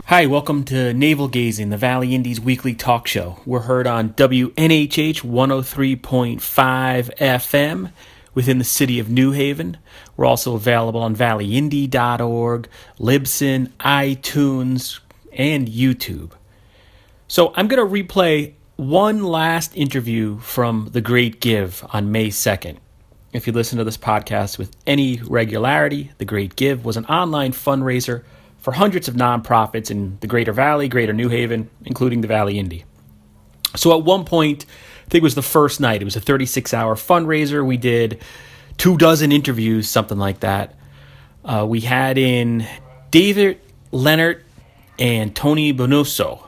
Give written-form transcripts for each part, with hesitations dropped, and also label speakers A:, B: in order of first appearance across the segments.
A: Hi, welcome to Navel Gazing, the Valley Indies weekly talk show. We're heard on WNHH 103.5 FM within the city of New Haven. We're also available on valleyindy.org, Libsyn, iTunes, and YouTube. So I'm going to replay one last interview from The Great Give on May 2nd. If you listen to this podcast with any regularity, The Great Give was an online fundraiser for hundreds of nonprofits in the Greater Valley, Greater New Haven, including the Valley Indy. So at one point, I think it was the first night, it was a 36-hour fundraiser. We did 24 interviews, something like that. We had in David Lenart and Tony Bunosso,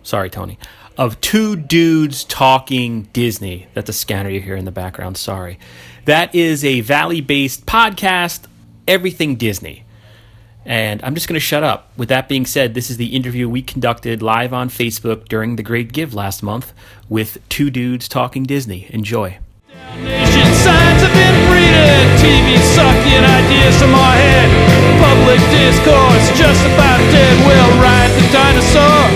A: sorry, Tony, of Two Dudes Talking Disney. That's a scanner you hear in the background, sorry. That is a Valley-based podcast, everything Disney. And I'm just going to shut up. With that being said, this is the interview we conducted live on Facebook during The Great Give last month with Two Dudes Talking Disney. Enjoy.
B: Nation signs have been breeding, TV sucking ideas from our head. Public discourse just about dead. Well, ride the dinosaur.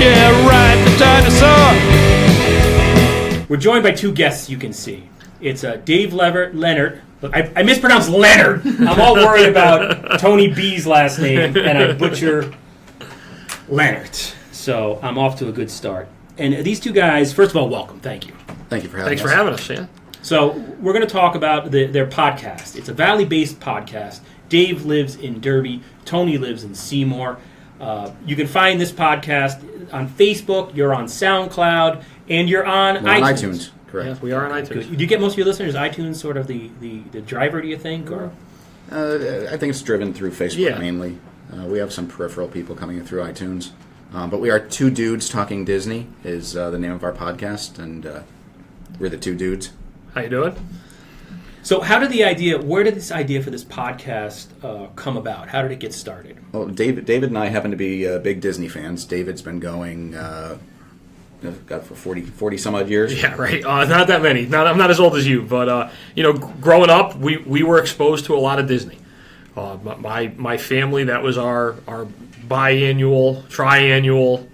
B: Yeah, ride the dinosaur.
A: We're joined by two guests you can see. It's Dave Lenart. I mispronounced Leonard. I'm all worried about Tony B's last name, and I butcher Lenart. So I'm off to a good start. And these two guys, first of all, welcome. Thank you.
C: Thank you for having us.
B: Thanks for having us, yeah.
A: So we're going to talk about their podcast. It's a Valley-based podcast. Dave lives in Derby. Tony lives in Seymour. You can find this podcast on Facebook. You're on SoundCloud, and you're on iTunes.
C: Correct.
B: Yeah, we are on iTunes.
A: Good. Do you get most of your listeners iTunes sort of the driver, do you think? Or
C: I think it's driven through Facebook mainly. We have some peripheral people coming in through iTunes. But we are Two Dudes Talking Disney is the name of our podcast, and we're the two dudes.
B: How you doing?
A: So where did this idea for this podcast come about? How did it get started?
C: Well, David and I happen to be big Disney fans. David's been going... for 40 some odd years.
B: Yeah, right. Not that many. I'm not as old as you, but growing up, we were exposed to a lot of Disney. My family, that was our biannual, triannual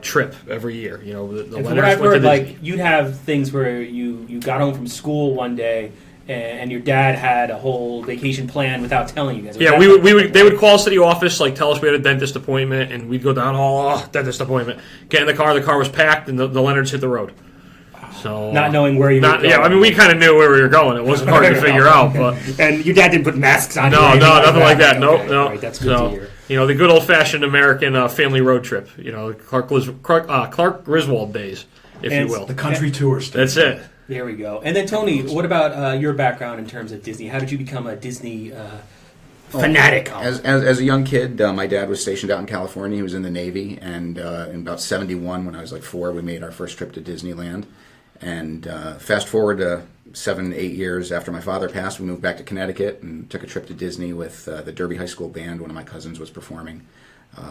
B: trip every year. The
A: and from what I've heard, like you'd have things where you got home from school one day and your dad had a whole vacation plan without telling you guys.
B: Yeah, they would call us to the office, like tell us we had a dentist appointment, and we'd go down, dentist appointment. Get in the car was packed, and the Lenarts hit the road. So
A: not knowing where you were going.
B: Yeah, I mean, we kind of knew where we were going. It wasn't hard to figure out. But
A: and your dad didn't put masks on?
B: No, nothing like that. No.
A: Right, that's good to hear.
B: The good old-fashioned American family road trip. Clark Griswold days, if you will.
D: The country tour stuff.
B: That's it.
A: There we go. And then, Tony, what about your background in terms of Disney? How did you become a Disney fanatic?
C: As a young kid, my dad was stationed out in California. He was in the Navy, and in about 71, when I was like 4, we made our first trip to Disneyland. And fast forward to 7-8 years after my father passed, we moved back to Connecticut and took a trip to Disney with the Derby High School band. One of my cousins was performing.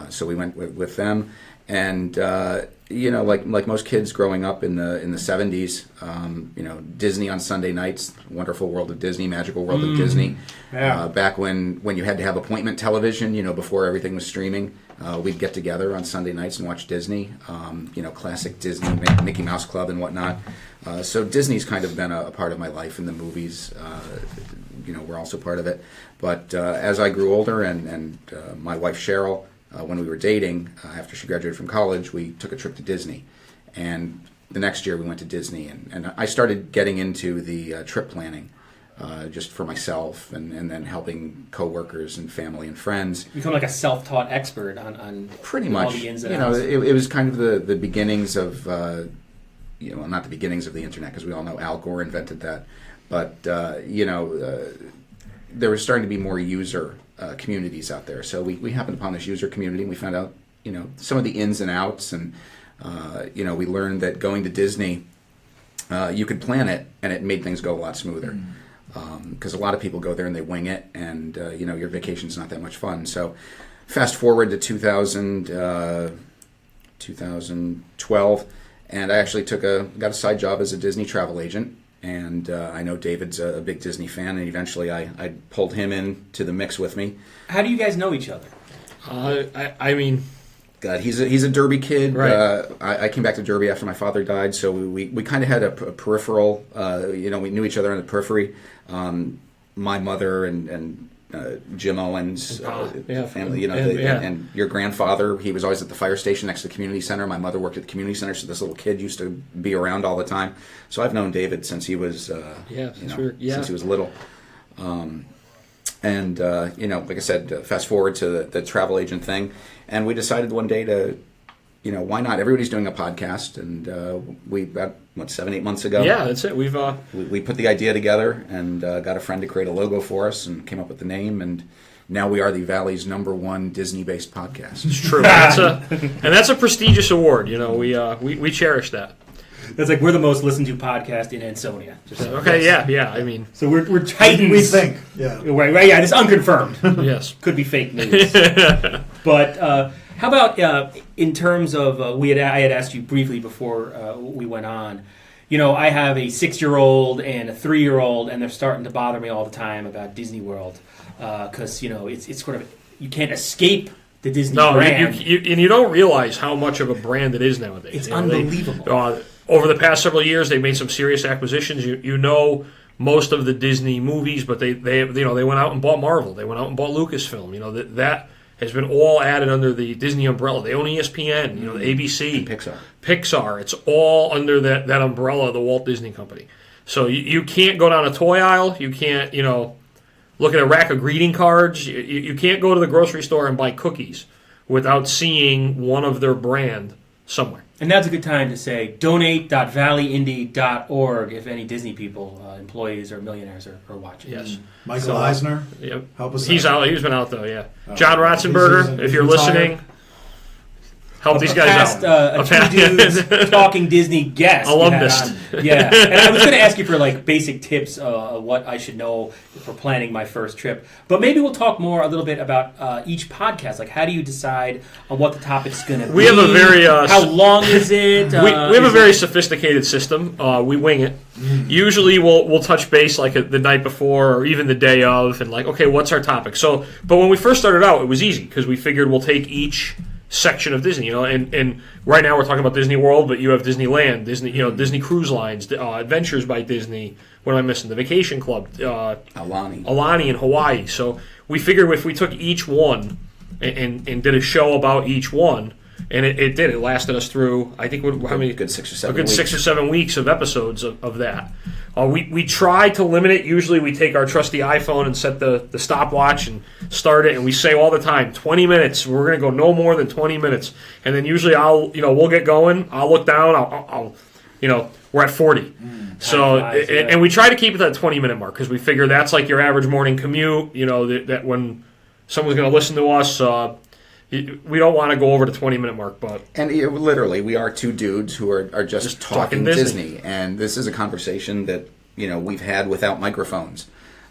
C: So we went with them. And like most kids growing up in the 70s, Disney on Sunday nights, Wonderful World of Disney, Magical World of Disney.
A: Yeah.
C: Back when you had to have appointment television, before everything was streaming, we'd get together on Sunday nights and watch Disney. Classic Disney, Mickey Mouse Club and whatnot. So Disney's kind of been a part of my life, and the movies, were also part of it. But as I grew older, and my wife Cheryl, when we were dating, after she graduated from college, we took a trip to Disney. And the next year we went to Disney, and I started getting into the trip planning, just for myself, and then helping coworkers and family and friends.
A: You become like a self-taught expert on
C: pretty much.
A: All the ins and outs.
C: It was kind of the beginnings of, not the beginnings of the internet, because we all know Al Gore invented that, but there was starting to be more user communities out there. So we happened upon this user community, and we found out, some of the ins and outs, and we learned that going to Disney, you could plan it, and it made things go a lot smoother. Because a lot of people go there and they wing it, and your vacation's not that much fun. So fast forward to 2012, and I actually got a side job as a Disney travel agent. And I know David's a big Disney fan, and eventually I pulled him into the mix with me.
A: How do you guys know each other?
B: I mean,
C: God, he's a Derby kid.
B: Right.
C: I came back to Derby after my father died, so we kind of had a peripheral. We knew each other on the periphery. My mother and Jim Owens, family, and your grandfather. He was always at the fire station next to the community center. My mother worked at the community center, so this little kid used to be around all the time. So I've known David since he was, since he was little. Like I said, fast forward to the travel agent thing, and we decided one day to, why not? Everybody's doing a podcast, and we about 7-8 months ago.
B: Yeah, that's it.
C: We put the idea together and got a friend to create a logo for us and came up with the name, and now we are the Valley's #1 Disney-based podcast.
B: It's true. That's a prestigious award. We cherish that.
A: That's like we're the most listened to podcast in Ansonia.
B: Okay, yeah. I mean,
A: so we're Titans.
D: We think, yeah,
A: right. Yeah, it's unconfirmed.
B: Yes,
A: could be fake news. But how about in terms of I had asked you briefly before we went on. I have a 6-year-old and a 3-year-old, and they're starting to bother me all the time about Disney World because it's sort of you can't escape the Disney brand.
B: You don't realize how much of a brand it is nowadays.
A: It's unbelievable.
B: Over the past several years, they've made some serious acquisitions. Most of the Disney movies, but they went out and bought Marvel. They went out and bought Lucasfilm. That has been all added under the Disney umbrella. They own ESPN, the ABC,
C: and
B: Pixar. It's all under that umbrella of the Walt Disney Company. So you can't go down a toy aisle. You can't look at a rack of greeting cards. You can't go to the grocery store and buy cookies without seeing one of their brand somewhere.
A: And that's a good time to say donate.valleyindy.org if any Disney people, employees or millionaires are watching.
B: Yes.
D: Michael Eisner.
B: Yep.
D: Help us
B: He's
D: out.
B: He's been out though, yeah. John Ratzenberger, if you're listening, help these guys out.
A: Two dudes talking Disney guest.
B: Alumnus.
A: Yeah. And I was going to ask you for basic tips of what I should know for planning my first trip. But maybe we'll talk more a little bit about each podcast. Like, how do you decide on what the topic's going to be?
B: We have a very...
A: how long is it?
B: We have a very sophisticated system. We wing it. Usually we'll touch base the night before or even the day of and okay, what's our topic? But when we first started out, it was easy because we figured we'll take each section of Disney, and right now we're talking about Disney World, but you have Disneyland, Disney, Disney Cruise Lines, Adventures by Disney. What am I missing? The Vacation Club, Alani in Hawaii. So we figured if we took each one and did a show about each one, and it did. It lasted us through, I think, how many?
C: A good 6 or 7
B: weeks. 6 or 7 weeks of episodes of that. We try to limit it. Usually we take our trusty iPhone and set the stopwatch and start it, and we say all the time, 20 minutes. We're going to go no more than 20 minutes. And then usually we'll get going. I'll look down. I'll we're at 40. And we try to keep it at that 20-minute mark because we figure that's like your average morning commute, that when someone's going to listen to us, we don't want to go over the 20-minute mark, but... And
C: literally, we are two dudes who are just talking Disney. And this is a conversation that, we've had without microphones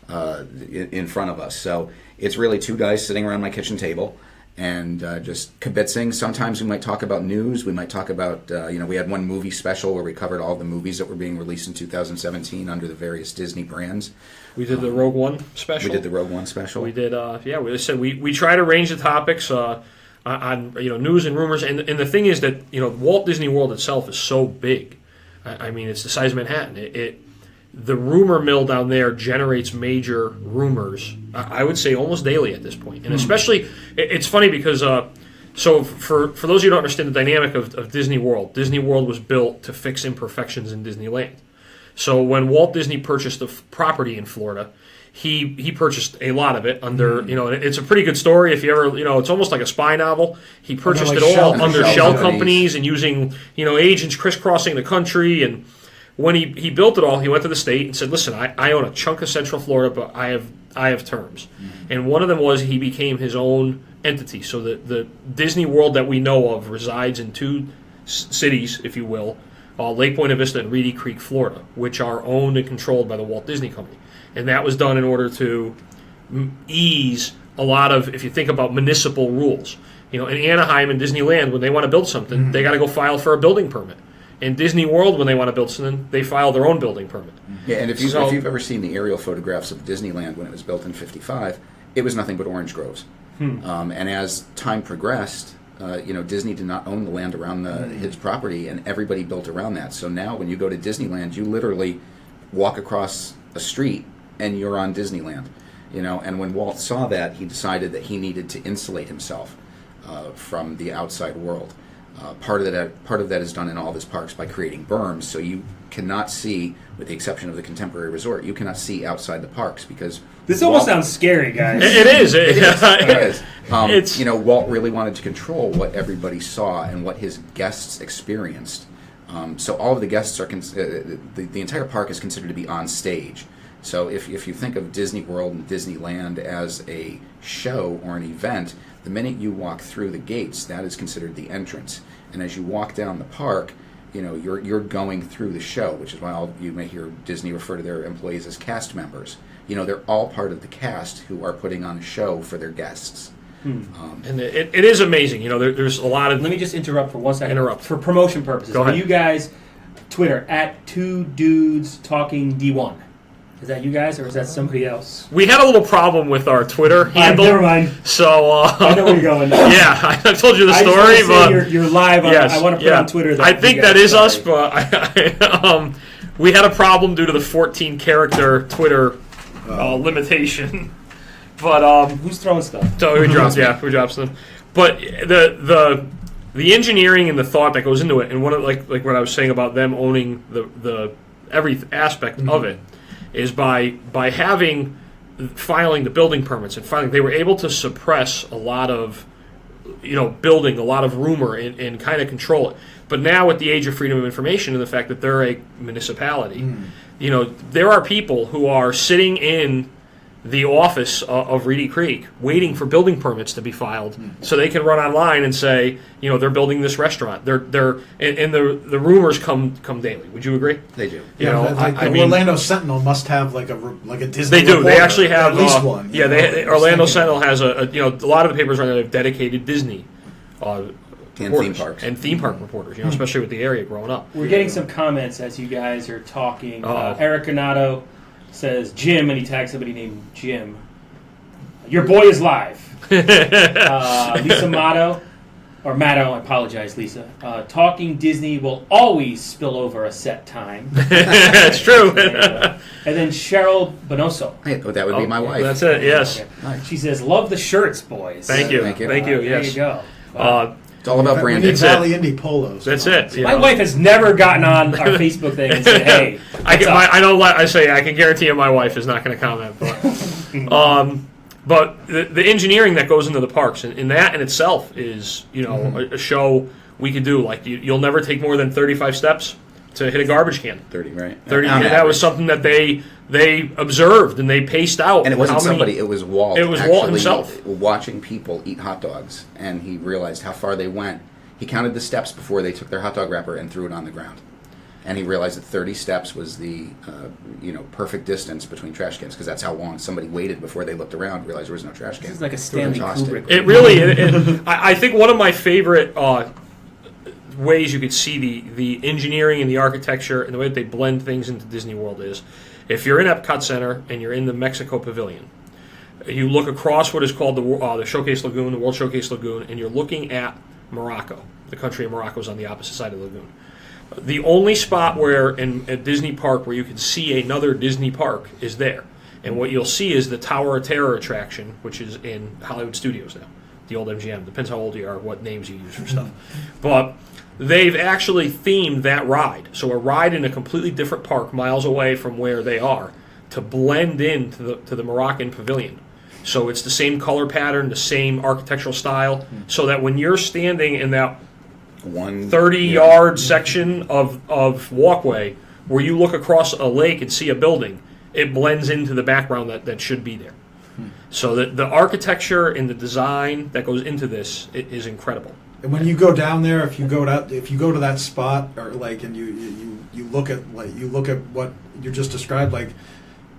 C: in front of us. So it's really two guys sitting around my kitchen table and just kibitzing. Sometimes we might talk about news. We might talk about, we had one movie special where we covered all the movies that were being released in 2017 under the various Disney brands.
B: We did the Rogue One special.
C: We did the Rogue One special.
B: We did, we try to range the topics on news and rumors. And the thing is that, Walt Disney World itself is so big. I mean, it's the size of Manhattan. The rumor mill down there generates major rumors, I would say almost daily at this point. And especially, it's funny because, so for those of you who don't understand the dynamic of Disney World was built to fix imperfections in Disneyland. So when Walt Disney purchased the property in Florida, he purchased a lot of it under, it's a pretty good story if you ever, it's almost like a spy novel. He purchased it all under shell companies and using, agents crisscrossing the country. And when he built it all, he went to the state and said, listen, I own a chunk of Central Florida, but I have terms. And one of them was he became his own entity. So the Disney World that we know of resides in two cities, if you will, Lake Buena Vista and Reedy Creek, Florida, which are owned and controlled by the Walt Disney Company. And that was done in order to ease a lot of, if you think about municipal rules. In Anaheim and Disneyland, when they want to build something, they got to go file for a building permit. In Disney World, when they want to build something, they file their own building permit.
C: Yeah, and if you've ever seen the aerial photographs of Disneyland when it was built in '55, it was nothing but orange groves. And as time progressed, Disney did not own the land around his property, and everybody built around that. So now when you go to Disneyland, you literally walk across a street and you're on Disneyland. And when Walt saw that, he decided that he needed to insulate himself from the outside world. Part of that is done in all of his parks by creating berms, so you cannot see, with the exception of the Contemporary Resort, you cannot see outside the parks because
E: this almost sounds scary, guys.
B: It is.
C: It is. Walt really wanted to control what everybody saw and what his guests experienced. So all of the guests are the entire park is considered to be on stage. So if you think of Disney World and Disneyland as a show or an event, the minute you walk through the gates, that is considered the entrance. And as you walk down the park, you're going through the show, which is why you may hear Disney refer to their employees as cast members. They're all part of the cast who are putting on a show for their guests.
B: And it is amazing. There's a lot of...
E: Let me just interrupt for 1 second.
B: Interrupt.
E: For promotion purposes.
B: Go ahead.
E: Are you guys, Twitter, @2dudestalkingd1. Is that you guys, or is that somebody else?
B: We had a little problem with our Twitter handle.
E: Never mind.
B: So
E: I know where you're going now.
B: Yeah, I told you the
E: I
B: story,
E: just
B: but
E: you're live.
B: yes,
E: I want to put on Twitter. That
B: I think that is us, but we had a problem due to the 14-character Twitter limitation. But
E: who's throwing stuff?
B: So we dropped some. But the engineering and the thought that goes into it, and one of like what I was saying about them owning the every aspect of it, is by filing the building permits and filing, they were able to suppress a lot of building, a lot of rumor, and kind of control it. But now with the age of freedom of information and the fact that they're a municipality, there are people who are sitting in the office of Reedy Creek waiting for building permits to be filed so they can run online and say, they're building this restaurant. They're and the rumors come daily. Would you agree?
C: They do.
D: The Orlando Sentinel must have like a Disney.
B: They do. They
D: reporter,
B: actually have
D: at least one.
B: Orlando Sentinel has a lot of the papers right now have dedicated Disney
C: and theme parks
B: and theme park reporters. Especially with the area growing up.
E: We're getting some comments as you guys are talking. Eric Renato says Jim, and he tags somebody named Jim. Your boy is live. Lisa Matto, I apologize, Lisa. Talking Disney will always spill over a set time.
B: It's true.
E: And then Cheryl Bunosso.
C: Hey, that would be my wife.
B: That's it. Yes.
E: Okay. Nice. She says, "Love the shirts, boys."
B: Thank you.
C: Thank you.
B: Yes.
E: There you go. Wow.
C: It's all about branding.
D: We need Valley Indy polos.
B: That's it.
E: My wife has never gotten on our Facebook thing and said, "Hey,
B: I can guarantee you, my wife is not going to comment." But the engineering that goes into the parks, and that in itself is a show we could do. Like you'll never take more than 35 steps to hit a garbage can.
C: 30, right?
B: 30. And that was something that they observed and they paced out.
C: And it wasn't somebody; it was Walt.
B: It was Walt himself
C: watching people eat hot dogs, and he realized how far they went. He counted the steps before they took their hot dog wrapper and threw it on the ground, and he realized that 30 steps was the perfect distance between trash cans, because that's how long somebody waited before they looked around, realized there was no trash can.
E: This is like a Stanley Kubrick.
B: It really. I think one of my favorite ways you could see the engineering and the architecture and the way that they blend things into Disney World is, if you're in Epcot Center and you're in the Mexico Pavilion, you look across what is called the Showcase Lagoon, the World Showcase Lagoon, and you're looking at Morocco. The country of Morocco is on the opposite side of the lagoon. The only spot where in a Disney park where you can see another Disney park is there. And what you'll see is the Tower of Terror attraction, which is in Hollywood Studios now, the old MGM. Depends how old you are, what names you use for stuff. But they've actually themed that ride. So a ride in a completely different park miles away from where they are to blend into the Moroccan pavilion. So it's the same color pattern, the same architectural style, so that when you're standing in that 30-yard section of walkway where you look across a lake and see a building, it blends into the background that should be there. So the architecture and the design that goes into this is incredible.
D: And when you go down there, if you go to that spot, or like, and you look at what you just described, like,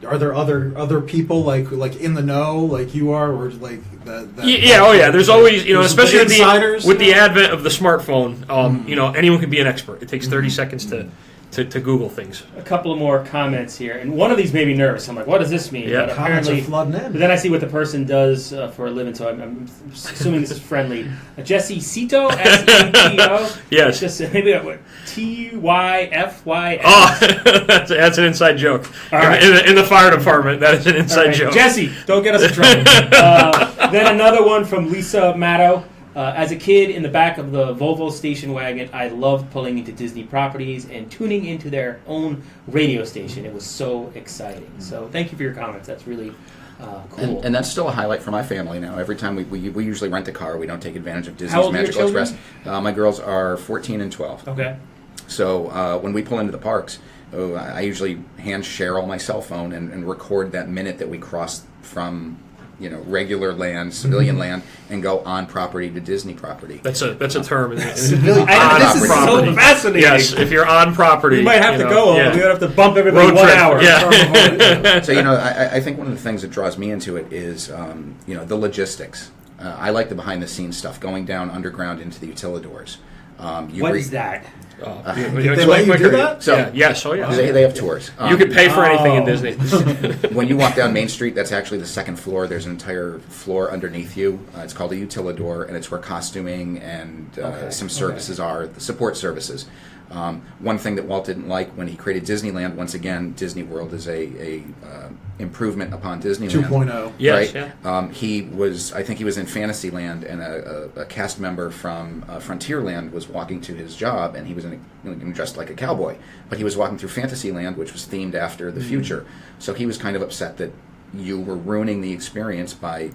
D: are there other people like in the know like you are, or like that?
B: There's always especially
D: insiders,
B: with the advent of the smartphone, anyone can be an expert. It takes 30 seconds to to Google things.
E: A couple of more comments here, and one of these made me nervous. I'm like, what does this mean?
B: Yeah.
E: But
D: Comments are
E: apparently,
D: flooding in.
E: but then I see what the person does for a living, so I'm assuming this is friendly. Jesse Cito, S-E-T-O.
B: Yes.
E: Just maybe what T-Y-F-Y-S.
B: Oh, that's an inside joke.
E: All right.
B: In the fire department, that is an inside
E: All right,
B: joke.
E: Jesse, don't get us in trouble. Then another one from Lisa Matto. As a kid in the back of the Volvo station wagon, I loved pulling into Disney properties and tuning into their own radio station. It was so exciting. So thank you for your comments. That's really cool.
C: And that's still a highlight for my family now. Every time we usually rent a car, we don't take advantage of
E: How
C: Disney's
E: old are your
C: Magical
E: children?
C: Express. My girls are 14 and 12.
E: Okay.
C: So when we pull into the parks, I usually hand share all my cell phone and record that minute that we cross from regular land, civilian land, and go on property to Disney property.
B: That's a term.
D: Civilian-
E: This is
B: property.
E: so fascinating.
B: Yes, if you're on property,
E: We might have to go.
B: Yeah.
E: We would have to bump everybody
B: Road
E: 1
B: trip,
E: hour.
B: yeah.
C: So I think one of the things that draws me into it is the logistics. I like the behind the scenes stuff, going down underground into the utilidors.
E: What is that?
D: Did they let you do that?
C: So
B: Yes, oh yeah.
C: they have tours.
B: You could pay for anything in
E: Oh.
B: Disney.
C: When you walk down Main Street, that's actually the second floor. There's an entire floor underneath you. It's called a utilidor, and it's where costuming and some services are, the support services. One thing that Walt didn't like when he created Disneyland, once again, Disney World is a improvement upon Disneyland.
D: 2.0.
B: Yes,
C: right?
B: yeah.
C: I think he was in Fantasyland, and a cast member from Frontierland was walking to his job, and he was dressed like a cowboy, but he was walking through Fantasyland, which was themed after the future. So he was kind of upset that you were ruining the experience by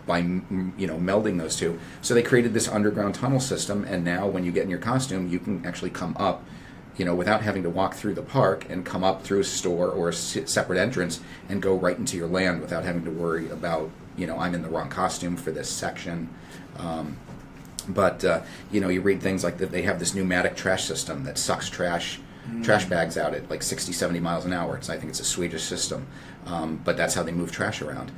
C: melding those two. So they created this underground tunnel system, and now when you get in your costume, you can actually come up, without having to walk through the park, and come up through a store or a separate entrance and go right into your land without having to worry about, I'm in the wrong costume for this section. But you read things like that they have this pneumatic trash system that sucks trash bags out at like 60, 70 miles an hour. I think it's a Swedish system, but that's how they move trash around.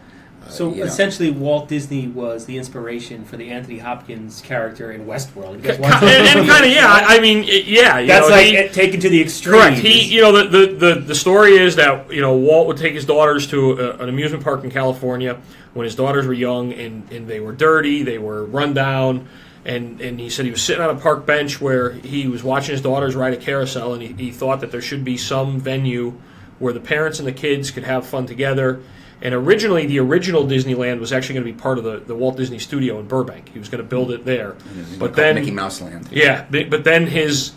E: So essentially, Walt Disney was the inspiration for the Anthony Hopkins character in Westworld. You guys watch that?
B: And kind of, yeah. I mean, yeah.
E: That's taken to the extreme.
B: Correct. The story is that Walt would take his daughters to an amusement park in California when his daughters were young and they were dirty, they were run down, and he said he was sitting on a park bench where he was watching his daughters ride a carousel, and he thought that there should be some venue where the parents and the kids could have fun together. And originally, the original Disneyland was actually going to be part of the Walt Disney Studio in Burbank. He was going to build it there, but then
C: Mickey Mouse Land.
B: Yeah, but then his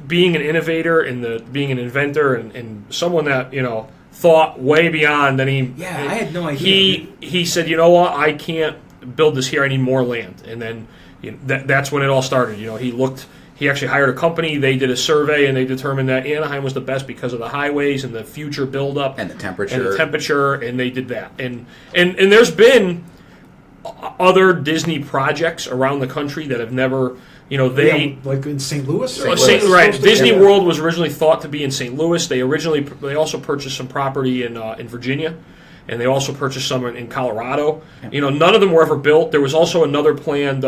B: being an innovator and being an inventor and someone that thought way beyond. Then
E: I had no idea.
B: He said, you know what, I can't build this here. I need more land. And then that's when it all started. He actually hired a company. They did a survey, and they determined that Anaheim was the best because of the highways and the future buildup
C: And the temperature.
B: and they did that. And there's been other Disney projects around the country that have never,
D: like in St. Louis.
B: Right. Disney World was originally thought to be in St. Louis. They also purchased some property in Virginia, and they also purchased some in Colorado. None of them were ever built. There was also another planned.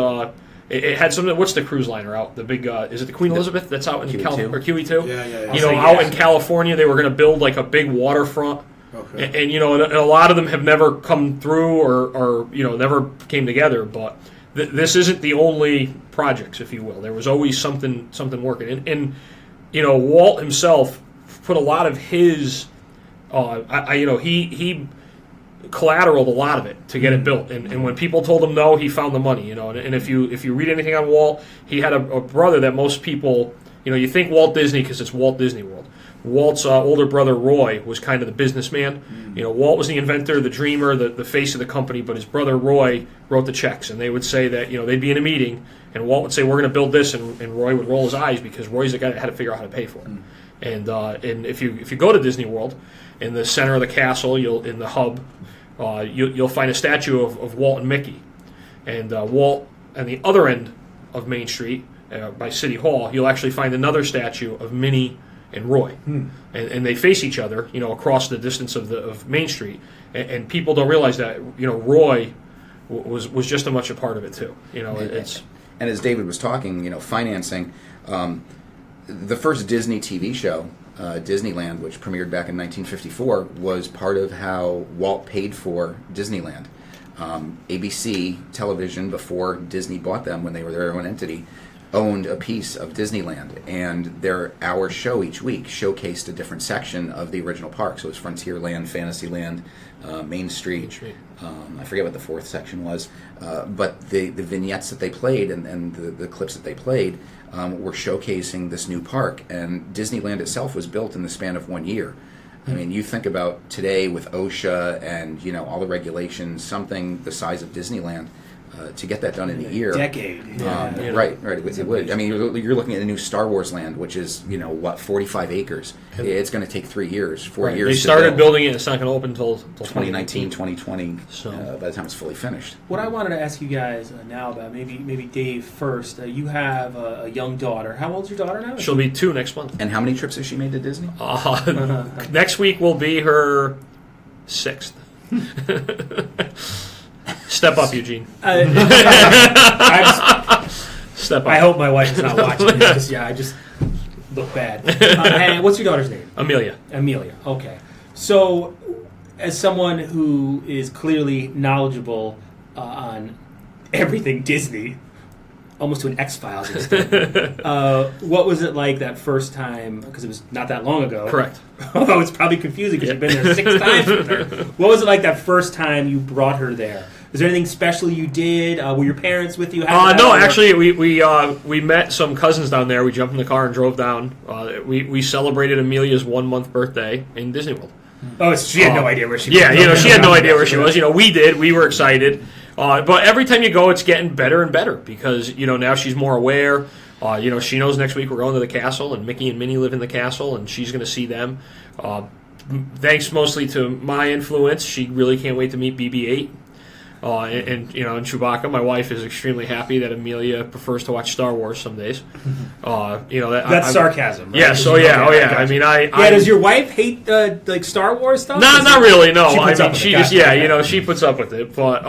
B: It had something. What's the cruise liner out? The big. Is it the Queen Elizabeth that's out in California or QE2?
D: Yeah.
B: Out in California, they were going to build like a big waterfront.
D: Okay.
B: And a lot of them have never come through or never came together. But this isn't the only projects, if you will. There was always something working. And Walt himself put a lot of his. He collateraled a lot of it to get it built, and when people told him no, he found the money. And if you read anything on Walt, he had a brother that most people, you think Walt Disney because it's Walt Disney World. Walt's older brother Roy was kind of the businessman. Walt was the inventor, the dreamer, the face of the company, but his brother Roy wrote the checks, and they would say that they'd be in a meeting, and Walt would say, "We're going to build this," and Roy would roll his eyes because Roy's the guy that had to figure out how to pay for it. And if you go to Disney World, in the center of the castle, in the hub, you'll find a statue of Walt and Mickey. And Walt, on the other end of Main Street, by City Hall, you'll actually find another statue of Minnie and Roy. And they face each other, across the distance of Main Street. And people don't realize that, Roy was just as much a part of it too. It's
C: And as David was talking, financing. the first Disney TV show, Disneyland, which premiered back in 1954, was part of how Walt paid for Disneyland. ABC Television, before Disney bought them when they were their own entity, owned a piece of Disneyland, and their hour show each week showcased a different section of the original park. So it was Frontierland, Fantasyland, Main Street. I forget what the fourth section was, but the vignettes that they played and the clips that they played were showcasing this new park. And Disneyland itself was built in the span of 1 year. I mean, you think about today with OSHA and all the regulations, something the size of Disneyland. To get that done in a year,
E: decade,
C: right? It would. I mean, you're looking at a new Star Wars land, which is 45 acres. It's going to take 3 years, 4 years.
B: They started building it. It's not going to open until
C: 2019, 2020.
B: So
C: by the time it's fully finished.
E: What I wanted to ask you guys now about maybe Dave first. You have a young daughter. How old's your daughter now?
B: She'll be 2 next month.
C: And how many trips has she made to Disney?
B: Next week will be her 6th. Step up, Eugene.
E: Step up. I hope my wife is not watching this because, I just look bad. And what's your daughter's name?
B: Amelia.
E: Amelia. Okay. So, as someone who is clearly knowledgeable on everything Disney, almost to an X-Files extent, what was it like that first time? Because it was not that long ago.
B: Correct.
E: Oh, it's probably confusing because you've been there 6 times with her. What was it like that first time you brought her there? Is there anything special you did? Were your parents with you?
B: No, actually, we met some cousins down there. We jumped in the car and drove down. We celebrated Amelia's 1-month birthday in Disney World.
E: Oh, she had no idea where she was.
B: Yeah, she had no idea where she was. We did. We were excited. But every time you go, it's getting better and better because, now she's more aware. She knows next week we're going to the castle, and Mickey and Minnie live in the castle, and she's going to see them. Thanks mostly to my influence, she really can't wait to meet BB-8. And Chewbacca. My wife is extremely happy that Amelia prefers to watch Star Wars some days.
E: That's sarcasm. Right?
B: Yes. I mean,
E: does your wife hate like Star Wars stuff?
B: No, not really. No,
E: she just
B: she puts up with it. But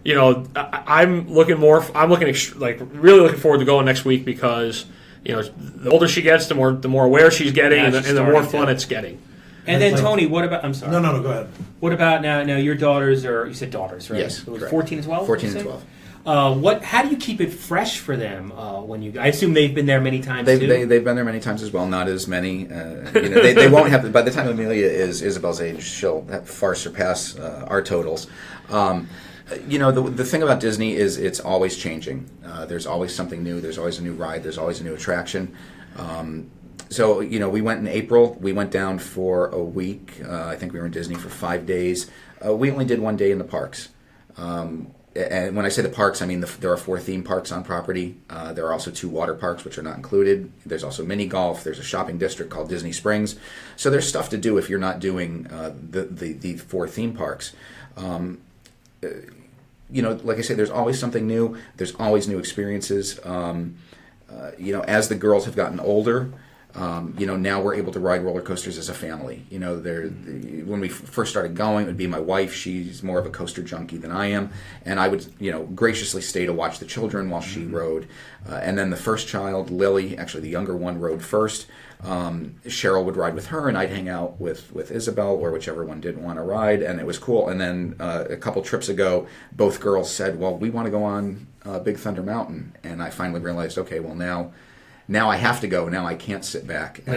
B: I'm looking really looking forward to going next week because the older she gets, the more aware she's getting, and the more fun it's getting.
E: And then Tony, what about? I'm sorry.
D: No, go ahead.
E: What about now? Now your daughters are. You said daughters, right?
C: Yes.
E: It was 14 and 12.
C: 14 and 12.
E: How do you keep it fresh for them when you? I assume they've been there many times too.
C: They've been there many times as well. Not as many. They won't have. By the time Amelia is Isabel's age, she'll far surpass our totals. The thing about Disney is it's always changing. There's always something new. There's always a new ride. There's always a new attraction. So, we went in April. We went down for a week. I think we were in Disney for 5 days. We only did 1 day in the parks. And when I say the parks, I mean there are 4 theme parks on property. There are also 2 water parks, which are not included. There's also mini golf. There's a shopping district called Disney Springs. So there's stuff to do if you're not doing the 4 theme parks. Like I say, there's always something new. There's always new experiences. As the girls have gotten older, now we're able to ride roller coasters as a family. When we first started going, it would be my wife. She's more of a coaster junkie than I am, and I would, graciously stay to watch the children while she rode. And then the first child, Lily, actually the younger one, rode first. Cheryl would ride with her, and I'd hang out with Isabel or whichever one didn't want to ride, and it was cool. And then a couple trips ago, both girls said, "Well, we want to go on Big Thunder Mountain," and I finally realized, okay, well now I have to go. Now I can't sit back and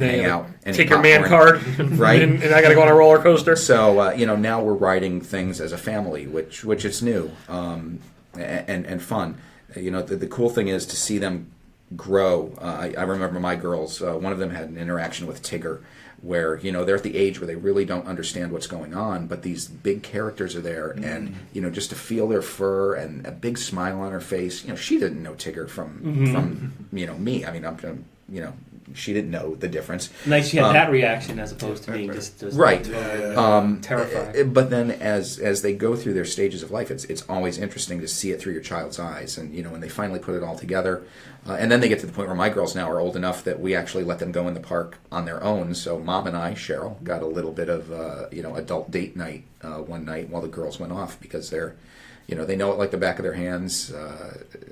C: hang out and
B: take your man card,
C: right?
B: and I got to go on a roller coaster.
C: So now we're riding things as a family, which is new and fun. The cool thing is to see them grow. I remember my girls. One of them had an interaction with Tigger, where they're at the age where they really don't understand what's going on, but these big characters are there, and just to feel their fur and a big smile on her face. She didn't know Tigger from me. I mean, she didn't know the difference.
E: Nice, she had that reaction as opposed to being just
C: right.
E: Terrified.
C: But then, as they go through their stages of life, it's always interesting to see it through your child's eyes, and when they finally put it all together, and then they get to the point where my girls now are old enough that we actually let them go in the park on their own. So Mom and I, Cheryl, got a little bit of adult date night one night while the girls went off because they're they know it like the back of their hands,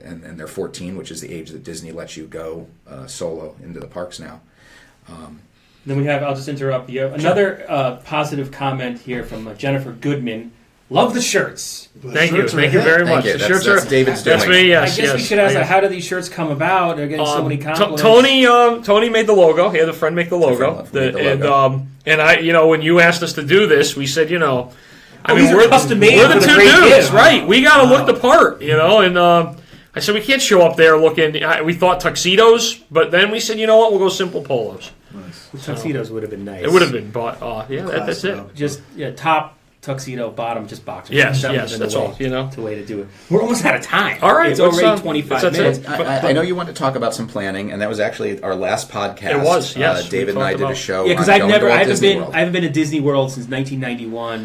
C: and they're 14, which is the age that Disney lets you go solo into the parks now.
E: Then we have, I'll just interrupt you, another positive comment here from Jennifer Goodman. Love the shirts.
B: Thank you very much.
C: Thank you.
B: The shirts
C: That's David's doing.
B: That's me. Yes,
E: I guess we should ask, how do these shirts come about? They're getting so many compliments.
B: Tony made the logo. He had a friend make the logo. And I, when you asked us to do this, we said,
E: we're custom made.
B: We're the two dudes, right? We got to look the part, and I said we can't show up there looking. We thought tuxedos, but then we said, you know what? We'll go simple polos.
E: Nice. Tuxedos would have been nice.
B: It would have been, but that's it.
E: Just top tuxedo, bottom just boxers.
B: Yes, that's all.
E: It's a way to do it. We're almost out of time.
B: All right,
E: it's already 25 minutes.
C: I know you want to talk about some planning, and that was actually our last podcast.
B: It was, yes.
C: David and I did a show.
E: Yeah, because I haven't been to Disney World since 1991.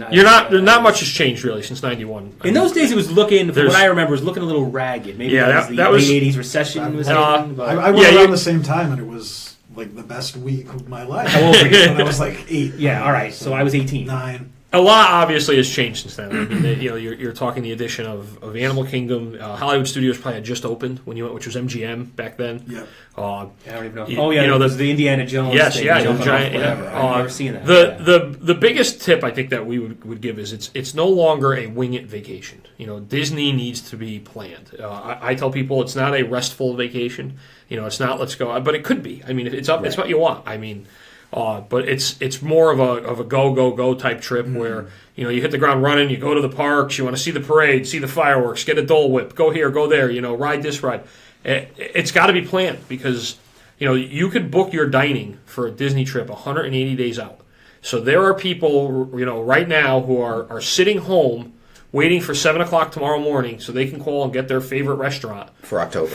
B: Not much has changed really since '91.
E: In those days, it was looking. From what I remember, it was looking a little ragged. Maybe that was the late '80s recession was hitting.
D: I went around the same time, and it was like the best week of my life.
E: How old were you?
D: When I was like 8.
E: Yeah, all right. So I was 18.
D: 9.
B: A lot obviously has changed since then. I mean, you're talking the addition of Animal Kingdom. Hollywood Studios probably had just opened when you went, which was MGM back then.
D: Yeah.
E: I don't even know. The Indiana Jones.
B: Yes,
E: thing,
B: the giant.
E: I've never seen that.
B: The biggest tip I think that we would give is it's no longer a wing it vacation. Disney needs to be planned. I tell people it's not a restful vacation. It's not let's go, but it could be. I mean, it's up. Right. It's what you want. I mean. But it's more of a go type trip where you hit the ground running, you go to the parks, you want to see the parade, see the fireworks, get a Dole Whip, go here, go there, ride this ride. It's got to be planned because you could book your dining for a Disney trip 180 days out. So there are people right now who are sitting home waiting for 7 o'clock tomorrow morning so they can call and get their favorite restaurant
C: for October.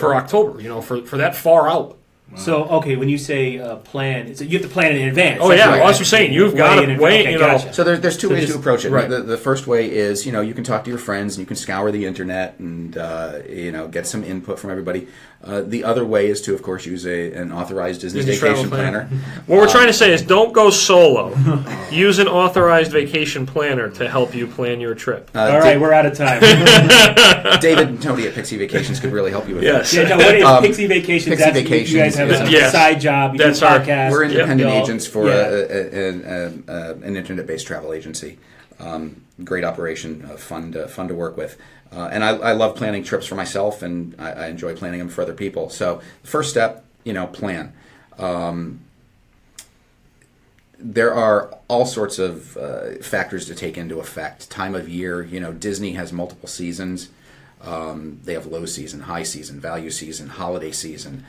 B: For that far out.
E: Wow. So, okay, when you say plan, so you have to plan it in advance.
B: Oh, yeah, well, that's what I'm saying. You've got to wait,
E: Gotcha.
C: So there's two ways to approach it.
B: Right.
C: The first way is, you can talk to your friends and you can scour the internet and, get some input from everybody. The other way is to, of course, use an authorized Disney vacation planner.
B: What we're trying to say is don't go solo. Use an authorized vacation planner to help you plan your trip.
E: All right, we're out of time.
C: David and Tony at Pixie Vacations could really help you with that.
E: Yeah, what is Pixie Vacations?
C: Pixie Vacations.
E: You guys have a side job. You do podcasts.
C: We're independent agents for an internet-based travel agency. Great operation, fun to work with. And I love planning trips for myself, and I enjoy planning them for other people. So the first step, plan. There are all sorts of factors to take into effect. Time of year, Disney has multiple seasons. They have low season, high season, value season, holiday season.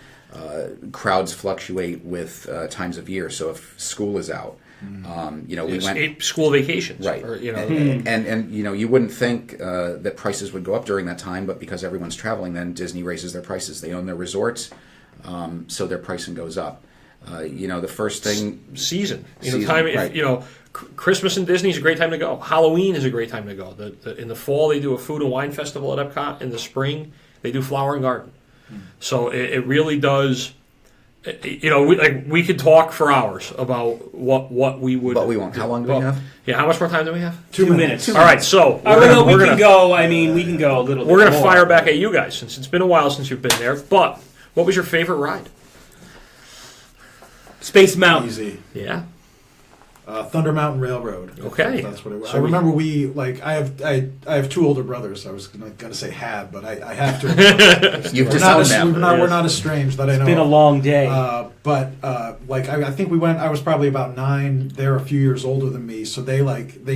C: Crowds fluctuate with times of year. So if school is out, we went
B: school vacations,
C: right?
B: Or,
C: and you wouldn't think that prices would go up during that time, but because everyone's traveling, then Disney raises their prices. They own their resorts, so their pricing goes up. The first thing
B: season,
C: time,
B: right. Christmas in Disney is a great time to go. Halloween is a great time to go. In the fall, they do a food and wine festival at Epcot. In the spring, they do Flower and Garden. So it really does. We could talk for hours about what we would.
C: But we won't. How long do we have?
B: Yeah, how much more time do we have?
E: 2 minutes.
B: All right, so
E: we can go. I mean, we can go a little.
B: We're going to fire back at you guys since it's been a while since you've been there. But what was your favorite ride?
E: Space Mountain.
D: Easy.
B: Yeah.
D: Thunder Mountain Railroad.
B: Okay.
D: That's what it was. So I remember I have 2 older brothers. I was going to say had, but I have to.
C: You've disowned them.
D: We're not estranged that I know.
E: It's been a long day.
D: I think we went. I was probably about 9. They're a few years older than me, so they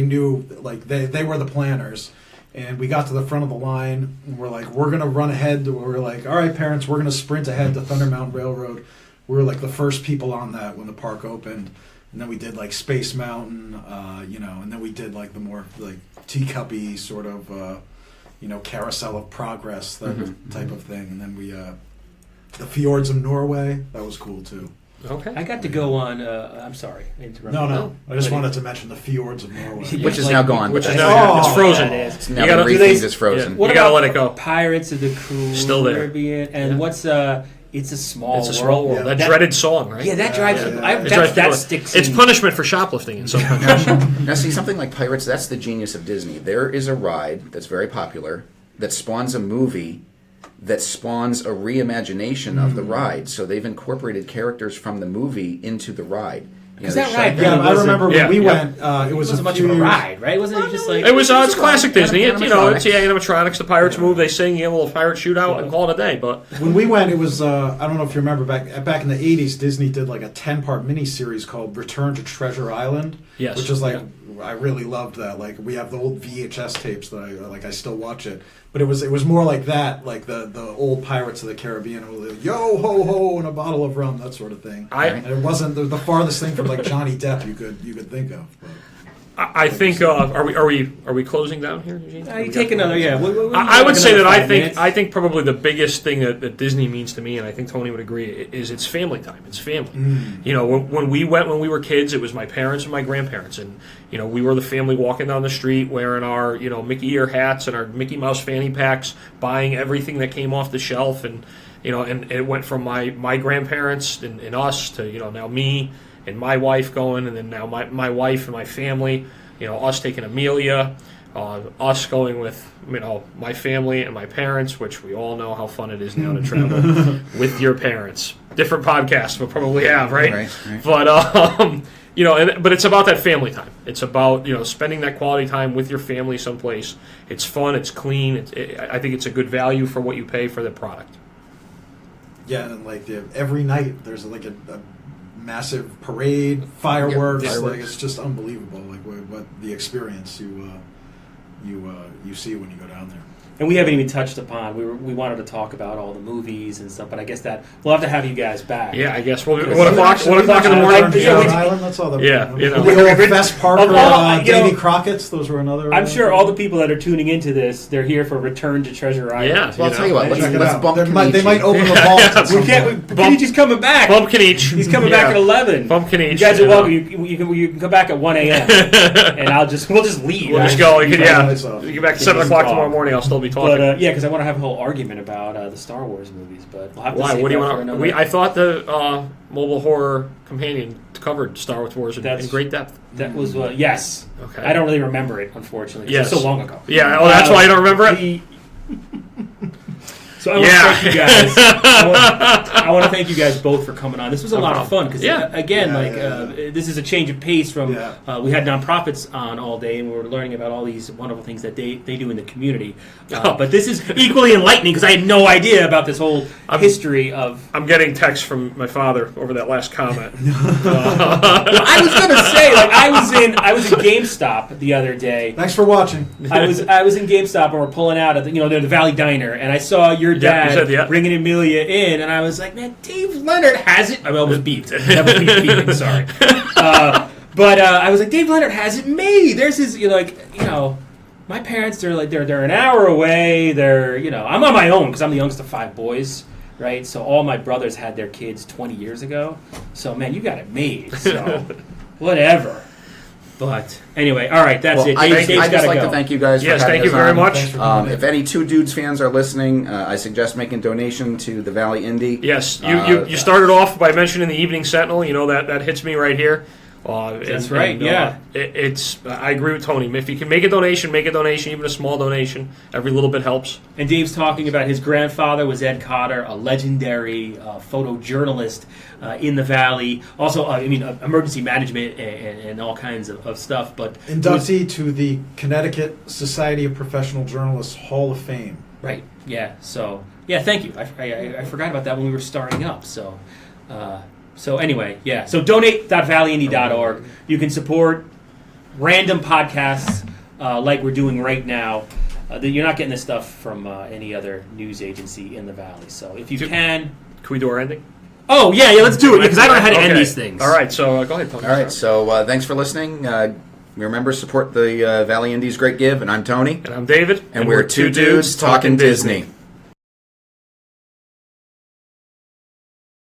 D: knew they were the planners. And we got to the front of the line, and we're like, we're going to run ahead. We're like, all right, parents, we're going to sprint ahead to Thunder Mountain Railroad. We were like the first people on that when the park opened. And then we did like Space Mountain, and then we did like the more like teacup-y sort of, carousel of progress, that type of thing. And then we, the fjords of Norway, that was cool too.
B: Okay.
E: I got to go on, I'm sorry, I interrupted.
D: No. I just wanted to mention the fjords of Norway.
C: Which is now gone.
B: Which is now it's frozen.
C: It's now been rethemed as frozen.
B: You got to let it go.
E: Pirates of the Caribbean, and what's It's a Small World.
B: Yeah. That dreaded song, right?
E: Yeah, that drives. That sticks.
B: It's punishment for shoplifting in some countries.
C: Now, see, something like Pirates, that's the genius of Disney. There is a ride that's very popular, that spawns a movie that spawns a reimagination of the ride. So they've incorporated characters from the movie into the ride.
E: Is that right?
D: Yeah, I remember when we went. It
E: wasn't much of a ride, right? Wasn't it just like
B: It was. It's classic Disney. It's
C: animatronics.
B: The pirates move. They sing, a little pirate shootout, and call it a day. But
D: when we went, it was. I don't know if you remember back in the '80s, Disney did like a 10-part miniseries called Return to Treasure Island.
B: Yes.
D: Which is like I really loved that. Like we have the old VHS tapes that I still watch it. But it was more like that, like the old Pirates of the Caribbean, yo ho ho, and a bottle of rum, that sort of thing. And it wasn't the farthest thing from like Johnny Depp you could think of. But.
B: I think are we closing down here, Eugene?
E: You take another,
B: I would say that I think probably the biggest thing that Disney means to me, and I think Tony would agree, is it's family time. It's family. When we went when we were kids, it was my parents and my grandparents, and we were the family walking down the street wearing our Mickey ear hats and our Mickey Mouse fanny packs, buying everything that came off the shelf, and and it went from my grandparents and us to now me. And my wife going, and then now my wife and my family, us taking Amelia, us going with, my family and my parents, which we all know how fun it is now to travel with your parents. Different podcasts we'll probably have, right? But, but it's about that family time. It's about, spending that quality time with your family someplace. It's fun, it's clean. I think it's a good value for what you pay for the product.
D: Yeah, and every night there's like a massive parade, fireworks. Like it's just unbelievable. Like what the experience you see when you go down there.
E: And we haven't even touched upon. We wanted to talk about all the movies and stuff, but I guess that we'll have to have you guys back.
B: Yeah, I guess. 1 o'clock in the morning.
D: Island. That's all. The old Best Parker, Davy Crockett's. Those were another.
E: I'm sure all the people that are tuning into this, they're here for Return to Treasure Island.
B: Yeah.
C: Well, I'll tell you what. Let's bump Kenichi.
D: They might open the vault.
E: We can't. Kenichi's coming back.
B: Bump Kenichi.
E: He's coming back at 11.
B: Bump Kenichi.
E: You guys are welcome. You can come back at 1 a.m. and we'll just leave.
B: We'll just go. You get back at 7 o'clock tomorrow morning. I'll still be talking.
E: But because I want to have a whole argument about the Star Wars movies, but we'll have to.
B: Why? What do you want? I thought the Mobile Horror Companion covered Star Wars in great depth.
E: That was yes.
B: Okay.
E: I don't really remember it, unfortunately. Yes. It's so long ago.
B: Yeah. Oh, that's why you don't remember it.
E: So I want to thank you guys. I want to thank you guys both for coming on. This was a lot of fun because, this is a change of pace from we had nonprofits on all day and we were learning about all these wonderful things that they do in the community. But this is equally enlightening because I had no idea about this whole history of...
B: I'm getting texts from my father over that last comment.
E: I was going to say, I was in GameStop the other day.
D: Thanks for watching.
E: I was in GameStop and we're pulling out at the Valley Diner, and I saw your dad bringing Amelia in, and I was like, man, Dave Lenart has it. I almost beeped. That was beeping, sorry. But I was like, Dave Lenart has it made. There's his, my parents, they're an hour away. I'm on my own because I'm the youngest of 5 boys, right? So all my brothers had their kids 20 years ago. So, man, you got it made. So, whatever. But anyway, all right, that's it.
C: I'd just like to thank you guys for having us on.
B: Yes, thank you very much.
C: If any Two Dudes fans are listening, I suggest making a donation to the Valley Indy.
B: Yes, you started off by mentioning the Evening Sentinel. That hits me right here.
E: That's right.
B: I agree with Tony. If you can make a donation, even a small donation. Every little bit helps.
E: And Dave's talking about his grandfather was Ed Cotter, a legendary photojournalist in the Valley. Also, emergency management and all kinds of stuff. But
D: inductee to the Connecticut Society of Professional Journalists Hall of Fame.
E: Right. Yeah. So thank you. I forgot about that when we were starting up. So. So anyway, so donate.valleyindy.org. You can support random podcasts like we're doing right now. You're not getting this stuff from any other news agency in the Valley. So if you can
B: we do our ending?
E: Oh, yeah, let's do it because I don't know how to end these things.
B: All right, so go ahead, Tony.
C: All right, so thanks for listening. Remember, support the Valley Indy's Great Give, and I'm Tony.
B: And I'm David.
C: And we're Two Dudes Talking Disney.